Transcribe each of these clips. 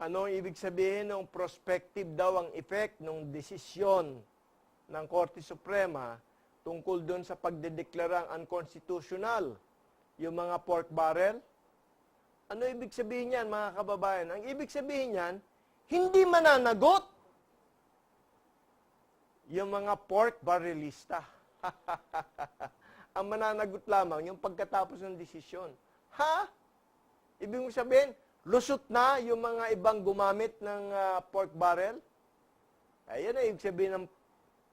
Ano ang ibig sabihin ng prospective daw ang effect ng desisyon ng Korte Suprema tungkol doon sa pagdedeklarang unconstitutional yung mga pork barrel? Ano ibig sabihin yan, mga kababayan? Ang ibig sabihin yan, hindi mananagot yung mga pork barrelista. Ang mananagot lamang yung pagkatapos ng desisyon. Ha? Ibig mo sabihin, lusot na yung mga ibang gumamit ng pork barrel? Ayan ang ibig sabihin ng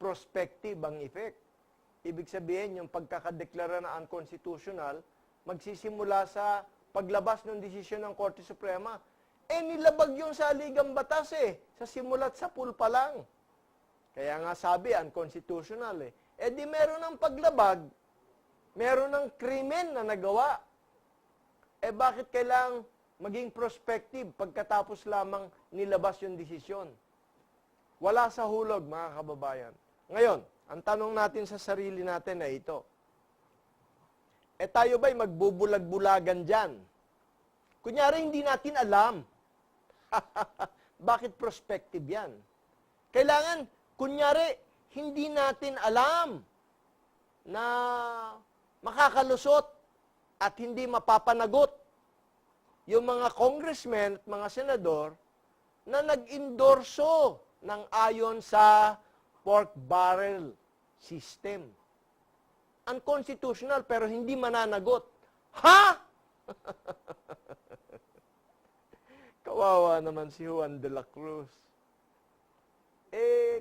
prospective ang effect. Ibig sabihin, yung pagkakadeklara na unconstitutional, magsisimula sa paglabas ng desisyon ng Korte Suprema. Nilabag yung saligang batas sa simula't sa pool pa lang. Kaya nga sabi, unconstitutional di meron ng paglabag, meron ng krimen na nagawa. Bakit kailangang maging prospective pagkatapos lamang nilabas yung desisyon? Wala sa hulog, mga kababayan. Ngayon, ang tanong natin sa sarili natin ay ito. Tayo ba'y magbubulag-bulagan dyan? Kunyari, hindi natin alam. Bakit prospective yan? Kailangan, kunyari, hindi natin alam na makakalusot at hindi mapapanagot yung mga congressmen at mga senador na nag-endorso ng ayon sa pork barrel system. Unconstitutional pero hindi mananagot. Ha? Kawawa naman si Juan de la Cruz.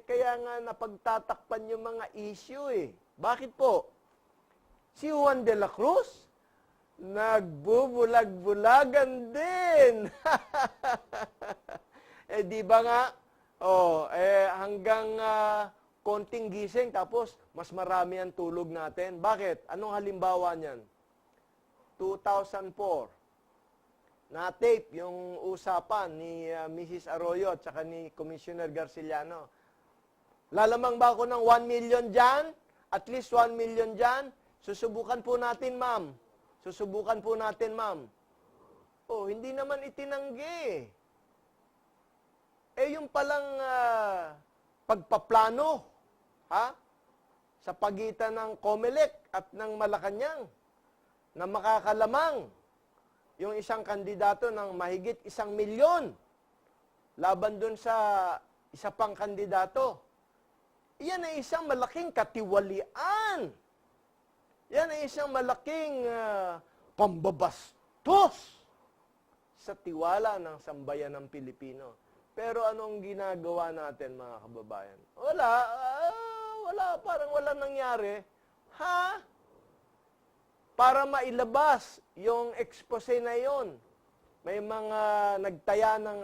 Kaya nga napagtatakpan yung mga issue Bakit po? Si Juan de la Cruz, nagbubulag-bulagan din. Di ba nga? Hanggang konting gising, tapos mas marami ang tulog natin. Bakit? Anong halimbawa niyan? 2004, na-tape yung usapan ni Mrs. Arroyo at saka ni Commissioner Garciliano. Lalamang ba ako ng 1 million dyan? At least 1 million dyan? Susubukan po natin, ma'am. Susubukan po natin, ma'am. Hindi naman itinanggi. Yung palang pagpaplano, sa pagitan ng COMELEC at ng Malacanang, na makakalamang yung isang kandidato ng mahigit 1 milyon laban dun sa isa pang kandidato. Yan ay isang malaking katiwalian. Yan ay isang malaking pambabastos sa tiwala ng sambayan ng Pilipino. Pero anong ginagawa natin, mga kababayan? Wala, parang wala nangyari. Para mailabas yung expose na yon, may mga nagtaya ng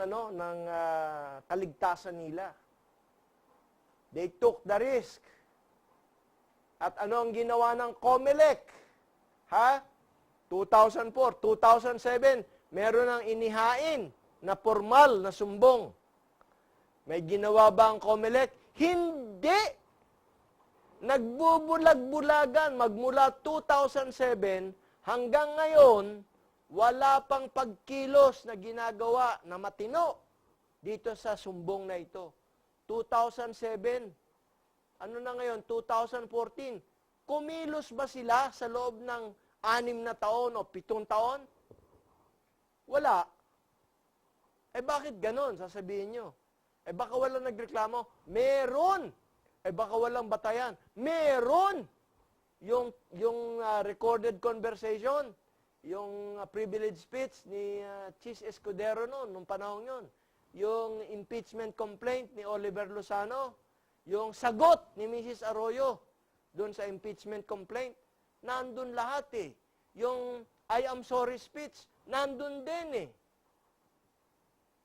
kaligtasan nila. They took the risk. At ano ang ginawa ng COMELEC? 2004, 2007, meron ng inihain na formal na sumbong. May ginawa ba ang COMELEC? Hindi! Nagbubulag-bulagan magmula 2007 hanggang ngayon, wala pang pagkilos na ginagawa na matino dito sa sumbong na ito. 2007, ano na ngayon, 2014, kumilos ba sila sa loob ng 6 na taon o 7 taon? Wala. Bakit ganon, sasabihin nyo? Baka walang nagreklamo? Meron! Baka walang batayan? Meron! Yung recorded conversation, yung privilege speech ni Chis Escudero nung panahon yon, yung impeachment complaint ni Oliver Lozano, yung sagot ni Mrs. Arroyo doon sa impeachment complaint, nandun lahat Yung I am sorry speech, nandun din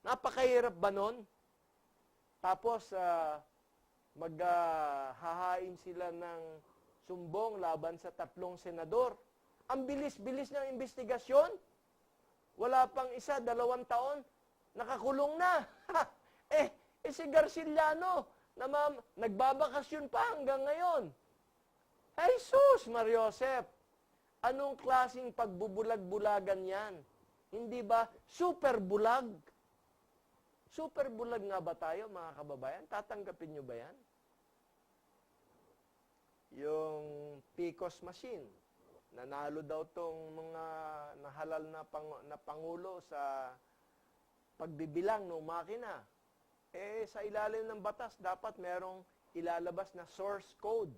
Napakahirap ba nun? Tapos, maghahain sila ng sumbong laban sa 3 senador. Ang bilis-bilis ng investigasyon. Wala pang 1, 2 taon, nakakulong na. Si Garciliano, nagbabakasyon pa hanggang ngayon. Jesus, Mariosep, anong klaseng pagbubulag-bulagan yan? Hindi ba super bulag? Super bulag nga ba tayo, mga kababayan? Tatanggapin nyo ba yan? Yung PCOS machine, nanalo daw tong mga nahalal na pangulo sa pagbibilang ng makina. Sa ilalim ng batas, dapat merong ilalabas na source code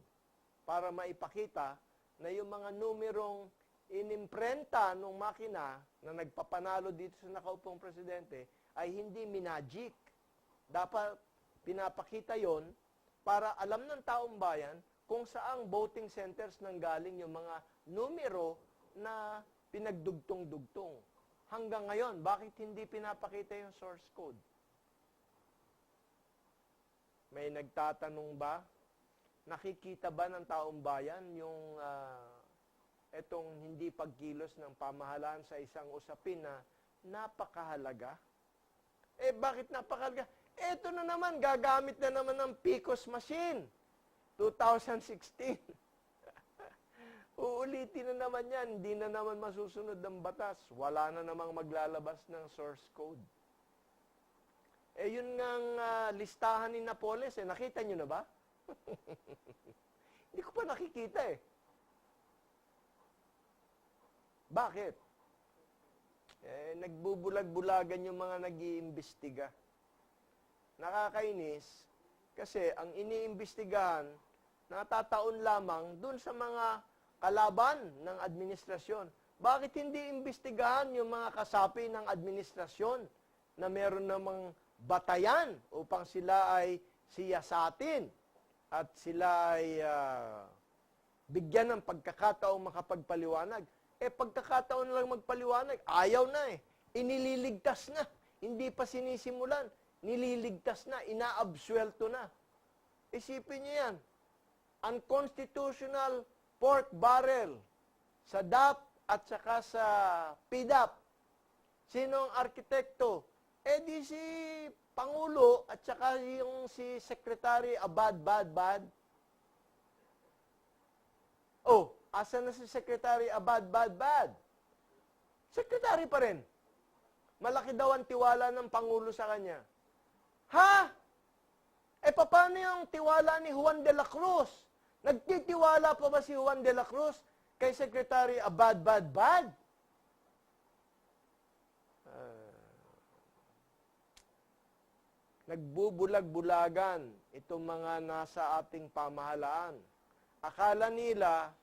para maipakita na yung mga numerong inimprenta ng makina na nagpapanalo dito sa nakaupong presidente ay hindi minagic. Dapat pinapakita yon para alam ng taong bayan kung saang voting centers nanggaling yung mga numero na pinagdugtong-dugtong. Hanggang ngayon, bakit hindi pinapakita yung source code? May nagtatanong ba? Nakikita ba ng taong bayan yung etong hindi pagkilos ng pamahalaan sa isang usapin na napakahalaga? Bakit napakahalaga? Eto na naman, gagamit na naman ng PCOS machine. 2016. Uulitin na naman yan. Hindi na naman masusunod ng batas. Wala na namang maglalabas ng source code. Yun ngang listahan ni Napoles. Nakita nyo na ba? Hindi ko pa nakikita Bakit? Nagbubulag-bulagan yung mga nag-iimbestiga. Nakakainis kasi ang iniimbestigahan natataon lamang dun sa mga kalaban ng administrasyon. Bakit hindi imbestigahan yung mga kasapi ng administrasyon na meron namang batayan upang sila ay siyasatin at sila ay bigyan ng pagkakataong makapagpaliwanag? Pagkakataon lang magpaliwanag, ayaw na Inililigtas na. Hindi pa sinisimulan. Nililigtas na. Inaabsuelto na. Isipin niyo yan. Unconstitutional pork barrel sa DAP at saka sa PDAP. Sinong arkitekto? Di si Pangulo at saka yung si Secretary Abad. Asa na si Secretary Abad? Secretary pa rin. Malaki daw ang tiwala ng Pangulo sa kanya. Ha? Paano yung tiwala ni Juan de la Cruz? Nagtitiwala pa ba si Juan de la Cruz kay Secretary Abad? Nagbubulag-bulagan itong mga nasa ating pamahalaan. Akala nila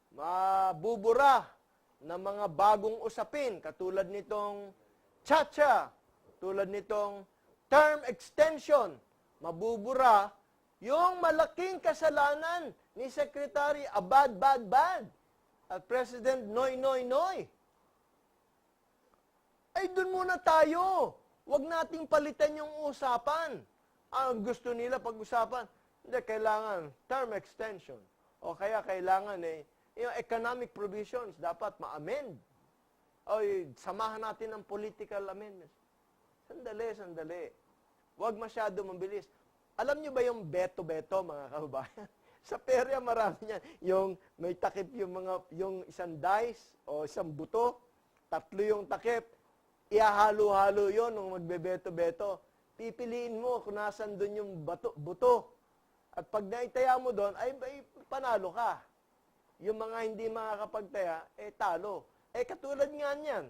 mabubura ng mga bagong usapin katulad nitong Chacha, tulad nitong term extension. Mabubura yung malaking kasalanan ni Secretary Abad at President Noy. Doon muna tayo. Huwag nating palitan yung usapan. Ang gusto nila pag-usapan, hindi, kailangan term extension. O kaya kailangan yung economic provisions dapat ma-amend. Samahan natin ng political amendments. Sandali. Huwag masyado mabilis. Alam nyo ba yung beto-beto, mga kababayan? Sa perya, marami yan. Yung may takip yung isang dice o isang buto, 3 yung takip, ihahalo-halo yon nung magbebeto-beto. Pipiliin mo kung nasan doon yung buto. At pag naitaya mo doon, ay panalo ka. Yung mga hindi makakapagtaya, talo. Katulad nga niyan.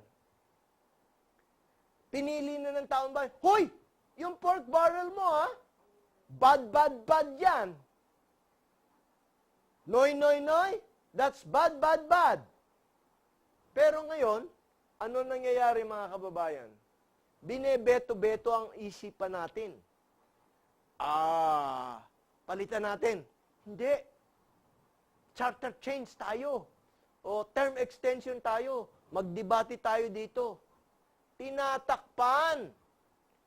Pinili na ng taong bayan, hoy! Yung pork barrel mo, Bad yan. Noy, that's bad. Pero ngayon, ano nangyayari, mga kababayan? Binebeto-beto ang isipan natin. Palitan natin. Hindi. Charter change tayo. O term extension tayo. Magdebate tayo dito. Tinatakpan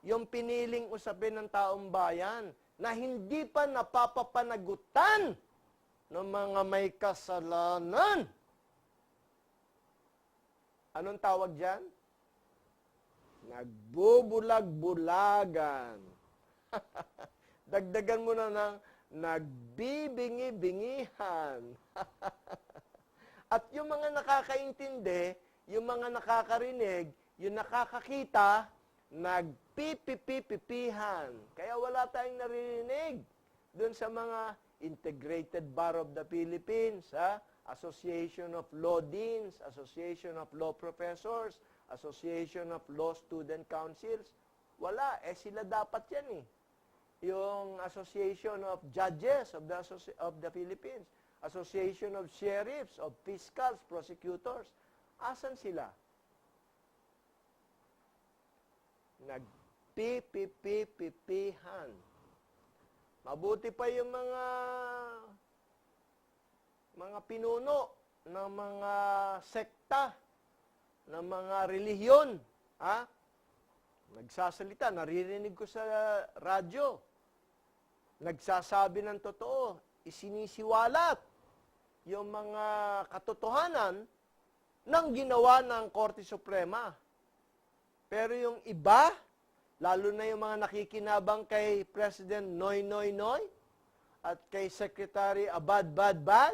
yung piniling usapin ng taong bayan na hindi pa napapapanagutan ng mga may kasalanan. Anong tawag dyan? Nagbubulag-bulagan. Dagdagan mo na ng nagbibingi-bingihan. At yung mga nakakaintindi, yung mga nakakarinig, yung nakakakita, nagpipipipipihan. Kaya wala tayong naririnig doon sa mga Integrated Bar of the Philippines, Association of Law Deans, Association of Law Professors, Association of Law Student Councils. Wala. Sila dapat yan eh. Yung Association of Judges of the Philippines, Association of Sheriffs, of Fiscals, Prosecutors. Asan sila? Nagpipipipipihan. Mabuti pa yung mga pinuno ng mga sekta, ng mga relihiyon. Nagsasalita, naririnig ko sa radyo. Nagsasabi ng totoo, isinisiwalat yung mga katotohanan ng ginawa ng Korte Suprema. Pero yung iba, lalo na yung mga nakikinabang kay President Noy Noy Noy at kay Secretary Abad Bad Bad,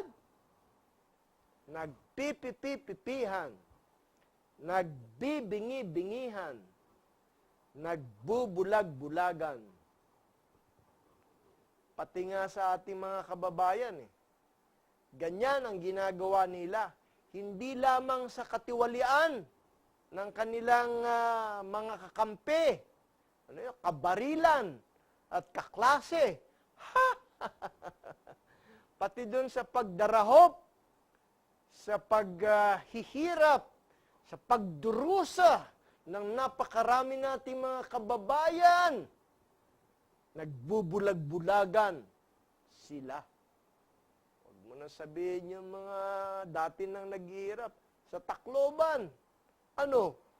nagpipipipipihan, nagbibingi-bingihan, nagbubulag-bulagan. Pati nga sa ating mga kababayan, ganyan ang ginagawa nila. Hindi lamang sa katiwalian ng kanilang mga kakampi, kabarilan at kaklase. Pati doon sa pagdarahop, sa paghihirap, sa pagdurusa ng napakarami nating mga kababayan, nagbubulag-bulagan sila. Huwag mo na sabihin yung mga dati nang naghihirap sa Tacloban.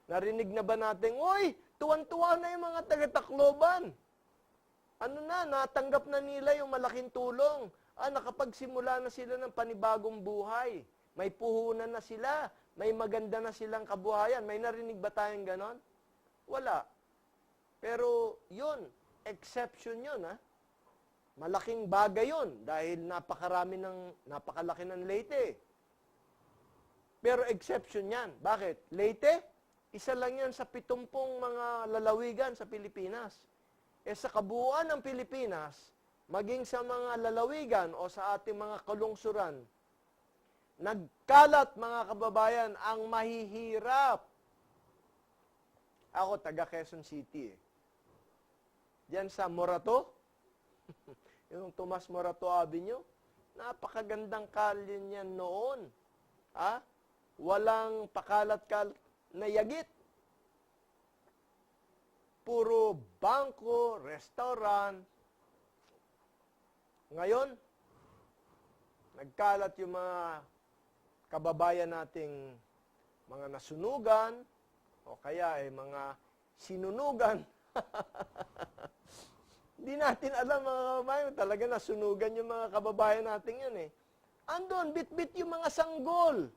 Narinig na ba natin, oy, tuwan-tuwa na yung mga taga-Tacloban. Natanggap na nila yung malaking tulong. Nakapagsimula na sila ng panibagong buhay. May puhunan na sila. May maganda na silang kabuhayan. May narinig ba tayong ganon? Wala. Pero yun, exception yun, Malaking bagay yun dahil napakalaki ng Leyte. Pero exception yan. Bakit? Leyte, isa lang yan sa 70 mga lalawigan sa Pilipinas. Sa kabuuan ng Pilipinas, maging sa mga lalawigan o sa ating mga kalungsuran, nagkalat, mga kababayan, ang mahihirap. Ako, taga Quezon City. Diyan sa Morato, yung Tomas Morato Avenue, napakagandang kalye niyan noon. Walang pakalat-kalat na yagit. Puro bangko, restaurant. Ngayon, nagkalat yung mga kababayan nating mga nasunugan o kaya mga sinunugan. Hindi natin alam, mga kababayan, talaga nasunugan yung mga kababayan natin yun Andun, bit-bit yung mga sanggol.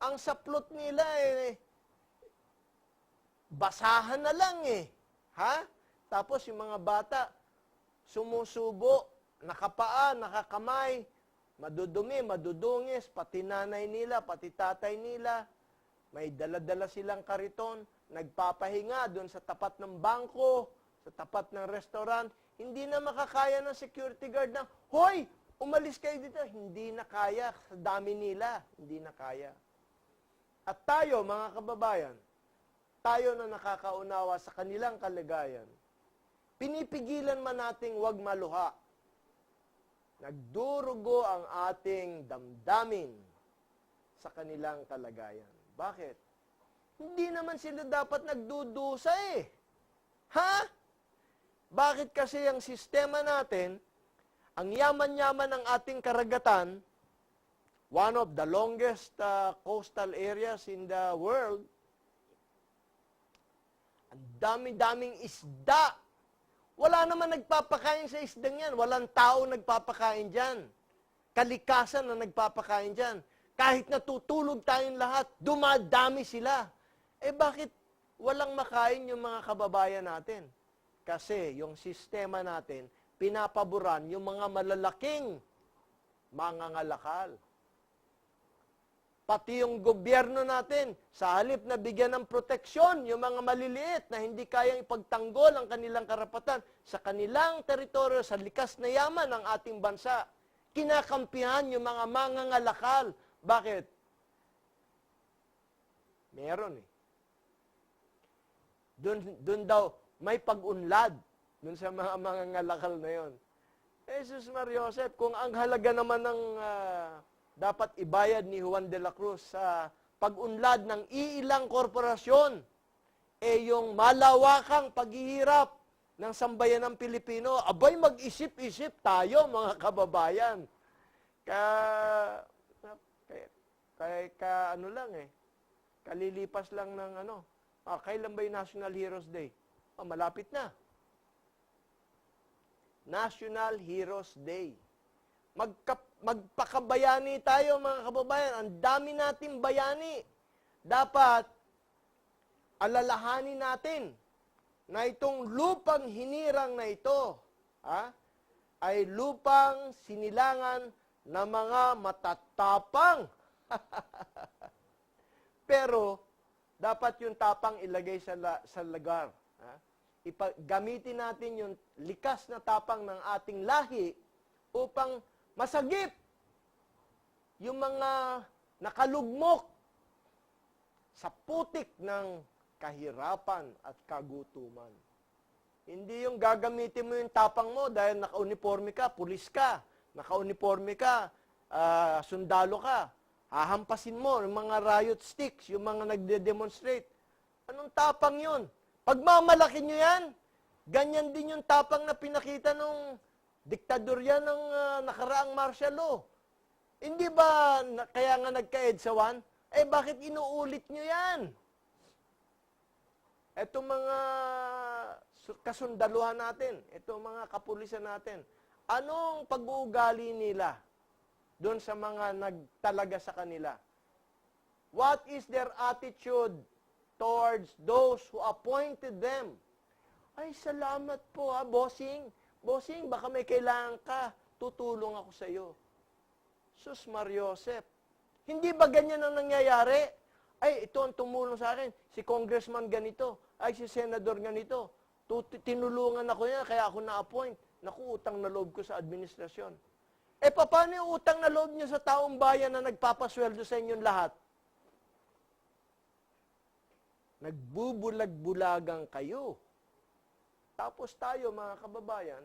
Ang saplot nila basahan na lang Tapos yung mga bata, sumusubo, nakapaa, nakakamay, madudumi, madudungis, pati nanay nila, pati tatay nila, may dala-dala silang kariton, nagpapahinga doon sa tapat ng bangko, sa tapat ng restaurant, hindi na makakaya ng security guard na, hoy, umalis kayo dito. Hindi na kaya, sa dami nila, hindi na kaya. At tayo, mga kababayan, tayo na nakakaunawa sa kanilang kalagayan, pinipigilan man nating wag maluha. Nagdurugo ang ating damdamin sa kanilang kalagayan. Bakit? Hindi naman sila dapat nagdudusa Bakit kasi ang sistema natin, ang yaman-yaman ng ating karagatan, one of the longest coastal areas in the world, ang dami-daming isda. Wala naman nagpapakain sa isdang yan. Walang tao nagpapakain dyan. Kalikasan na nagpapakain dyan. Kahit natutulog tayong lahat, dumadami sila. Bakit walang makain yung mga kababayan natin? Kasi yung sistema natin, pinapaboran yung mga malalaking mangangalakal. Pati yung gobyerno natin, sa halip na bigyan ng proteksyon yung mga maliliit na hindi kayang ipagtanggol ang kanilang karapatan sa kanilang teritoryo, sa likas na yaman ng ating bansa, kinakampihan yung mga mangangalakal. Bakit? Meron eh. Doon daw, may pag-unlad doon sa mga mangangalakal na yon. Jesus Mariosep, kung ang halaga naman ng dapat ibayad ni Juan de la Cruz sa pag-unlad ng iilang korporasyon, yung malawakang paghihirap ng sambayan ng Pilipino, abay mag-isip-isip tayo mga kababayan. Ano lang kalilipas lang ng kailan ba yung National Heroes Day? Malapit na. National Heroes Day. Magpakabayani tayo mga kababayan. Ang dami nating bayani. Dapat alalahanin natin na itong lupang hinirang na ito ay lupang sinilangan ng mga matatapang. Pero dapat yung tapang ilagay sa lugar. Gamitin natin yung likas na tapang ng ating lahi upang masagip yung mga nakalugmok sa putik ng kahirapan at kagutuman. Hindi yung gagamitin mo yung tapang mo dahil naka-uniforme ka, pulis ka, naka-uniforme ka, sundalo ka. Hahampasin mo yung mga riot sticks, yung mga nagde-demonstrate. Anong tapang yun? Pagmamalaki nyo yan, ganyan din yung tapang na pinakita nung diktadorya ng nakaraang martial law. Hindi ba kaya nga nagka-EDSA 1? Bakit inuulit nyo yan? Itong mga kasundaluhan natin, itong mga kapulisan natin, anong pag-uugali nila doon sa mga nagtalaga sa kanila? What is their attitude towards those who appointed them? Ay, salamat po bossing. Bossing, baka may kailangan ka, tutulong ako sa iyo. Sus Mariosep, hindi ba ganyan ang nangyayari? Ay, ito ang tumulong sa akin, si congressman ganito, ay si senador ganito, tinulungan ako niya, kaya ako na-appoint. Naku, utang na loob ko sa administrasyon. Paano yung utang na loob niyo sa taong bayan na nagpapasweldo sa inyong lahat? Nagbubulag-bulagang kayo. Tapos tayo, mga kababayan,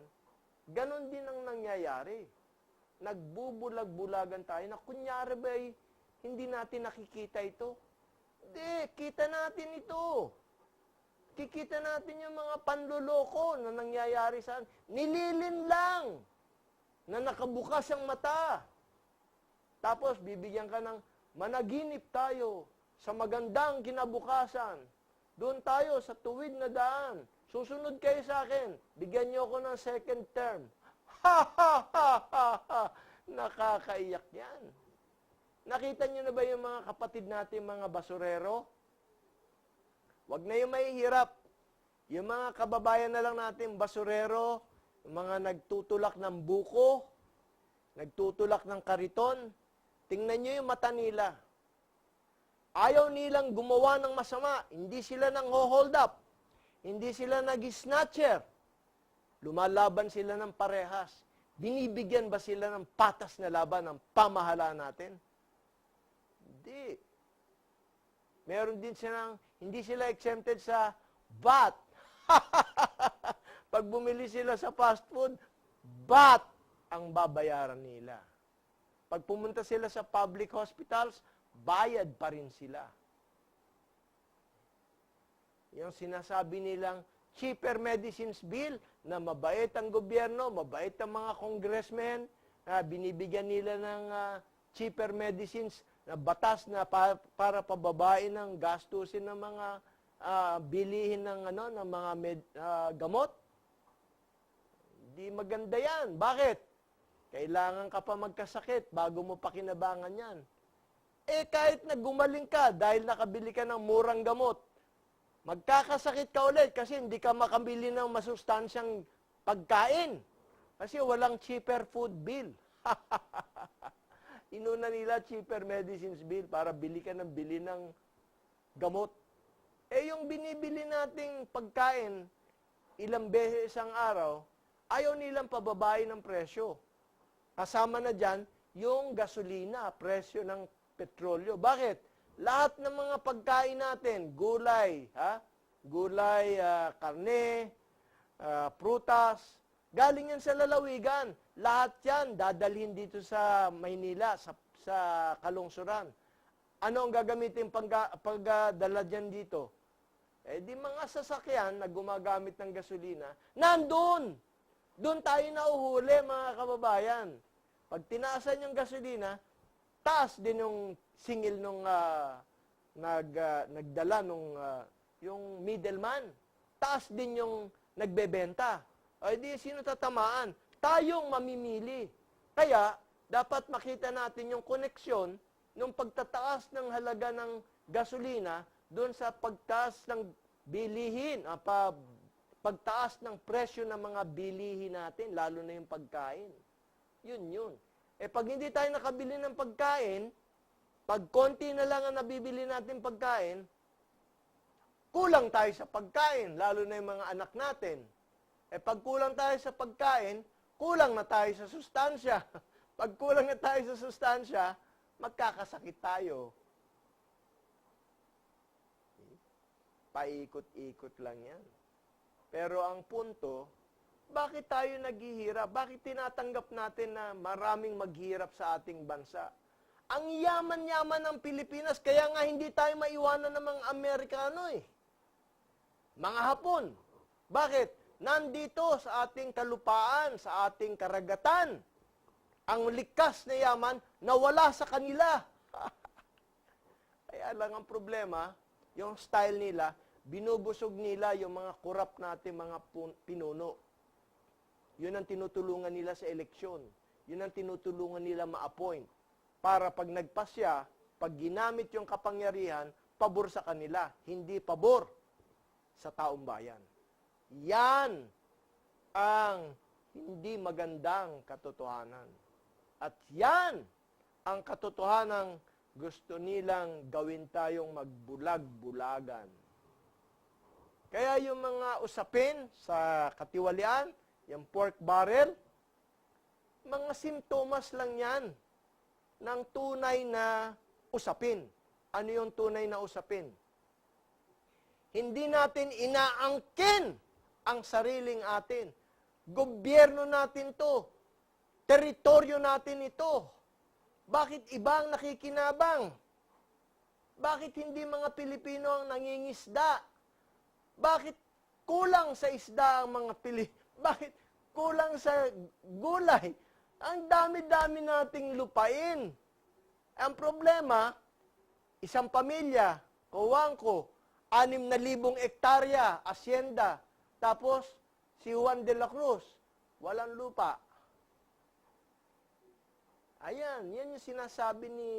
ganon din ang nangyayari. Nagbubulag-bulagan tayo na kunyari ba'y hindi natin nakikita ito? Hindi, kita natin ito. Kikita natin yung mga panluloko na nangyayari sa nililin lang na nakabukas ang mata. Tapos bibigyan ka ng managinip tayo sa magandang kinabukasan. Doon tayo sa tuwid na daan. Susunod kayo sa akin. Bigyan niyo ako ng second term. Ha, ha, ha, ha, ha. Nakakaiyak yan. Nakita niyo na ba yung mga kapatid natin, mga basurero? Huwag na yung mahihirap. Yung mga kababayan na lang natin, basurero, yung mga nagtutulak ng buko, nagtutulak ng kariton, tingnan niyo yung mata nila. Ayaw nilang gumawa ng masama. Hindi sila nang hold up. Hindi sila nag-snatcher. Lumalaban sila ng parehas. Binibigyan ba sila ng patas na laban ng pamahalaan natin? Hindi. Meron din silang, hindi sila exempted sa VAT. Pag bumili sila sa fast food, VAT ang babayaran nila. Pag pumunta sila sa public hospitals, bayad pa rin sila. Yung sinasabi nilang cheaper medicines bill, na mabait ang gobyerno, mabait ang mga congressmen, na binibigyan nila ng cheaper medicines, na batas na para pababain ng gastusin ng mga bilihin ng mga gamot. Hindi maganda yan. Bakit? Kailangan ka pa magkasakit bago mo pakinabangan yan. Kahit na gumaling ka dahil nakabili ka ng murang gamot, magkakasakit ka ulit kasi hindi ka makabili ng masustansyang pagkain. Kasi walang cheaper food bill. Inuna nila cheaper medicines bill para bili ka ng bili ng gamot. Eh yung binibili nating pagkain, ilang beses ang araw, ayaw nilang pababain ng presyo. Kasama na dyan, yung gasolina, presyo ng petrolyo. Bakit? Lahat ng mga pagkain natin, gulay, gulay, karne, prutas, galing yan sa lalawigan. Lahat yan, dadalhin dito sa Maynila, sa Kalungsuran. Ano ang gagamitin pagdala dyan dito? Eh di mga sasakyan na gumagamit ng gasolina, nandun! Doon tayo nauhuli, mga kababayan. Pag tinaasan yung gasolina, taas din yung singil nung nagdala nung yung middleman. Taas din yung nagbebenta. O di sino tatamaan? Tayong mamimili. Kaya, dapat makita natin yung koneksyon ng pagtataas ng halaga ng gasolina doon sa pagtaas ng bilihin, pagtaas ng presyo ng mga bilihin natin, lalo na yung pagkain. Yun. Eh pag hindi tayo nakabili ng pagkain, pag konti na lang ang nabibili natin pagkain, kulang tayo sa pagkain, lalo na yung mga anak natin. Eh pag kulang tayo sa pagkain, kulang na tayo sa sustansya. Pag kulang na tayo sa sustansya, magkakasakit tayo. Paikot-ikot lang yan. Pero ang punto, bakit tayo naghihirap? Bakit tinatanggap natin na maraming maghirap sa ating bansa? Ang yaman-yaman ng Pilipinas, kaya nga hindi tayo maiwanan ng mga Amerikano eh. Mga Hapon. Bakit? Nandito sa ating kalupaan, sa ating karagatan, ang likas na yaman nawala sa kanila. Kaya lang ang problema, yung style nila, binubusog nila yung mga korap natin, mga pinuno. Yun ang tinutulungan nila sa eleksyon. Yun ang tinutulungan nila ma-appoint. Para pag nagpasya, pag ginamit yung kapangyarihan, pabor sa kanila, hindi pabor sa taong bayan. Yan ang hindi magandang katotohanan. At yan ang katotohanan gusto nilang gawin tayong magbulag-bulagan. Kaya yung mga usapin sa katiwalian, yung pork barrel, mga simptomas lang yan ng tunay na usapin. Ano yung tunay na usapin? Hindi natin inaangkin ang sariling atin. Gobyerno natin to. Teritoryo natin ito. Bakit ibang nakikinabang? Bakit hindi mga Pilipino ang nangingisda? Bakit kulang sa isda ang mga Bakit kulang sa gulay? Ang dami-dami nating lupain. Ang problema, isang pamilya, kuwang ko, 6,000 hektarya, asyenda. Tapos, si Juan de la Cruz, walang lupa. Ayan, yan yung sinasabi ni...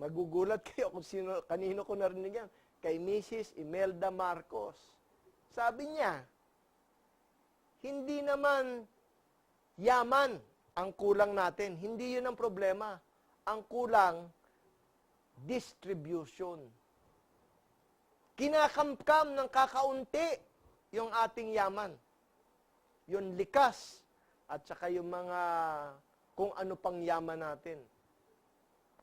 Magugulat kayo kung kanino ko narinig yan. Kay Mrs. Imelda Marcos. Sabi niya, hindi naman yaman ang kulang natin. Hindi yun ang problema. Ang kulang, distribution. Kinakamkam ng kakaunti yung ating yaman. Yung likas at saka yung mga kung ano pang yaman natin.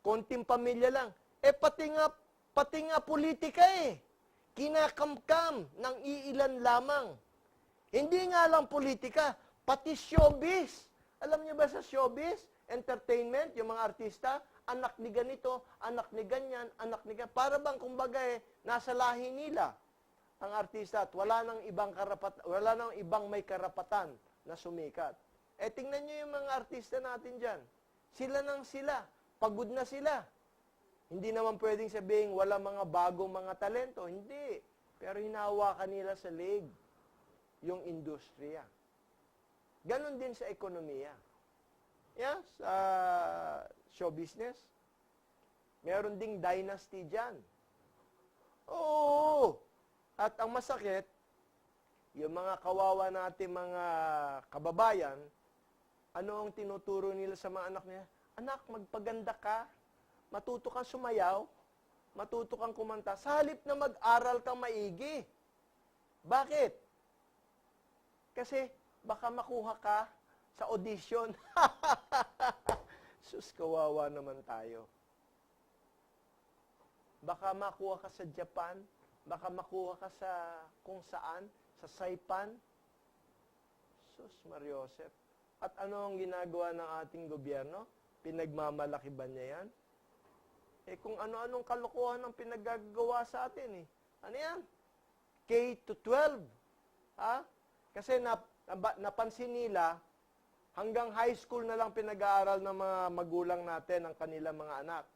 Konting pamilya lang. Eh pati nga politika eh. Kinakamkam ng iilan lamang. Hindi nga lang politika, pati showbiz. Alam niyo ba sa showbiz, entertainment, yung mga artista, anak ni ganito, anak ni ganyan, anak ni ganyan. Para bang kumbaga nasa lahi nila ang artista at wala nang ibang may karapatan na sumikat. Eh tingnan niyo yung mga artista natin diyan. Sila nang sila, pagod na sila. Hindi naman pwedeng sabihin wala mga bagong mga talento, hindi. Pero hinahawakan nila sa leg yung industriya. Ganon din sa ekonomiya. Yeah, sa show business. Meron ding dynasty dyan. Oo! At ang masakit, yung mga kawawa natin mga kababayan, ano ang tinuturo nila sa mga anak niya? Anak, magpaganda ka, matuto kang sumayaw, matuto kang kumanta, sa halip na mag-aral kang maigi. Bakit? Kasi baka makuha ka sa audition. Sus, kawawa naman tayo. Baka makuha ka sa Japan, baka makuha ka sa kung saan, sa Saipan. Sus, Mariosep. At ano ang ginagawa ng ating gobyerno? Pinagmamalaki ba niya yan? Kung ano-anong kalokohan ang pinaggagawa sa atin Ano yan? K-12. Ha? Kasi napansin nila, hanggang high school na lang pinag-aaral ng mga magulang natin ang kanilang mga anak.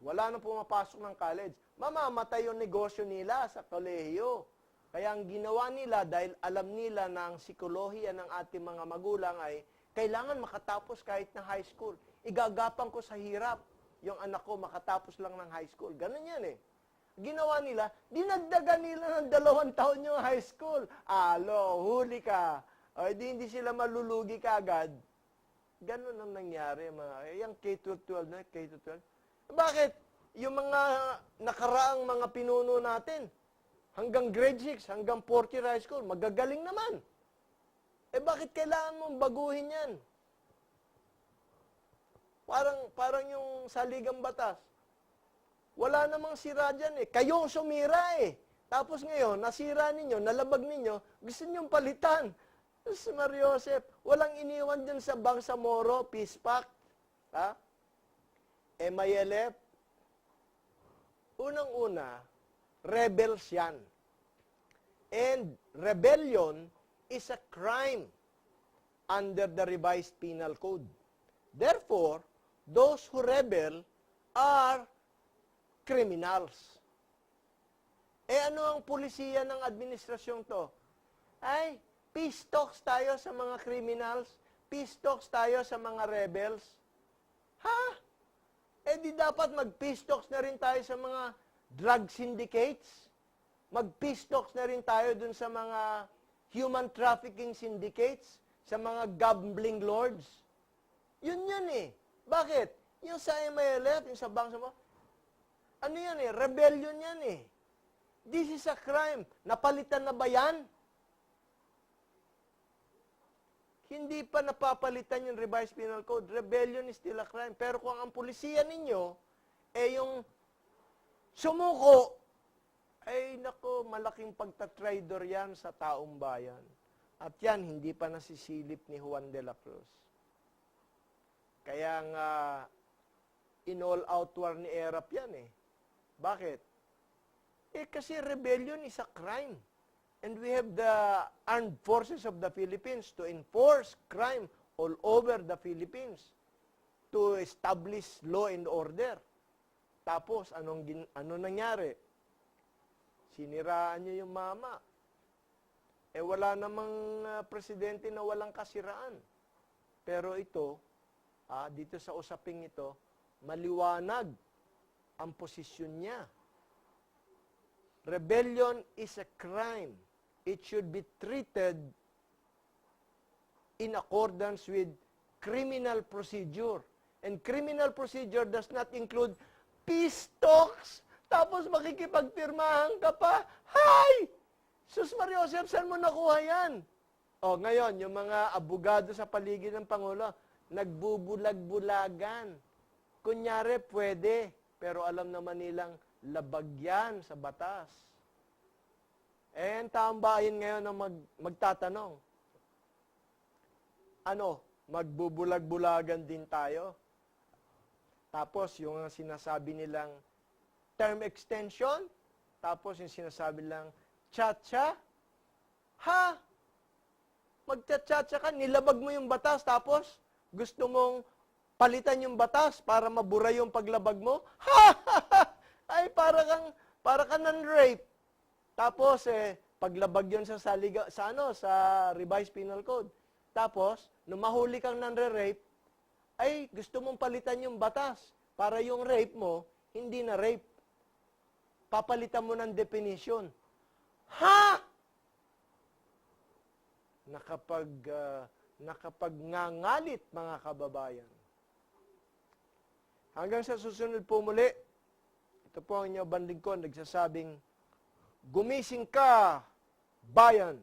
Wala nang pumapasok ng college. Mamamatay yung negosyo nila sa kolehiyo. Kaya ang ginawa nila, dahil alam nila na ang psikolohiya ng ating mga magulang ay kailangan makatapos kahit na high school. Igagapang ko sa hirap yung anak ko makatapos lang ng high school. Ganun yan Ginawa nila, dinagdagan nila ng 2 taon yung high school. Alo, huli ka. O, hindi sila malulugi kaagad. Ganun ang nangyari. Yung K-12 na, K-12. Bakit? Yung mga nakaraang mga pinuno natin, hanggang grade 6, hanggang 4 year high school, magagaling naman. Bakit kailangan mong baguhin yan? Parang yung saligang batas. Wala namang sira dyan Kayong sumira Tapos ngayon, nasira ninyo, nalabag ninyo, gusto nyong palitan. Si Mariosep, walang iniwan dyan sa Bangsamoro, Peace Pact. Ha? MILF. Unang-una, rebels yan. And rebellion is a crime under the revised penal code. Therefore, those who rebel are criminals. Ano ang pulisiya ng administrasyong to? Ay, peace talks tayo sa mga criminals, peace talks tayo sa mga rebels. Ha? Di dapat mag-peace talks na rin tayo sa mga drug syndicates? Mag-peace talks na rin tayo dun sa mga human trafficking syndicates? Sa mga gambling lords? Yun Bakit? Yung sa MILF, yung sa Bangsamoro, ano yan rebellion yan This is a crime. Napalitan na ba yan? Hindi pa napapalitan yung revised penal code. Rebellion is still a crime. Pero kung ang pulisiya ninyo, yung sumuko, nako, malaking pagtatraidor yan sa taong bayan. At yan, hindi pa nasisilip ni Juan de la Cruz. Kaya nga, in all out war ni Erap yan Bakit? Kasi rebellion is a crime. And we have the armed forces of the Philippines to enforce crime all over the Philippines to establish law and order. Tapos, ano nangyari? Siniraan niyo yung mama. Wala namang presidente na walang kasiraan. Pero ito, dito sa usaping ito, maliwanag ang posisyon niya. Rebellion is a crime. It should be treated in accordance with criminal procedure. And criminal procedure does not include peace talks. Tapos makikipagpirmahan ka pa. Hay! Sus Mariosep, saan mo nakuha yan? Ngayon, yung mga abogado sa paligid ng Pangulo, nagbubulag-bulagan. Kunyari, pwede. Pero alam naman nilang labag yan sa batas. Ang taong bayan ngayon ang magtatanong, magbubulag-bulagan din tayo? Tapos yung sinasabi nilang term extension, tapos yung sinasabi lang, cha-cha? Ha? Magcha-cha-cha ka, nilabag mo yung batas, tapos gusto mong palitan yung batas para mabura yung paglabag mo? Ha! Ay, para kang nan-rape. Tapos, paglabag yun sa revised penal code. Tapos, nung mahuli kang nan-rape, ay, gusto mong palitan yung batas para yung rape mo, hindi na rape. Papalitan mo ng definition. Ha? Nakapagngangalit, mga kababayan. Hanggang sa susunod po muli, ito po ang inyong banding ko, nagsasabing, gumising ka, bayan!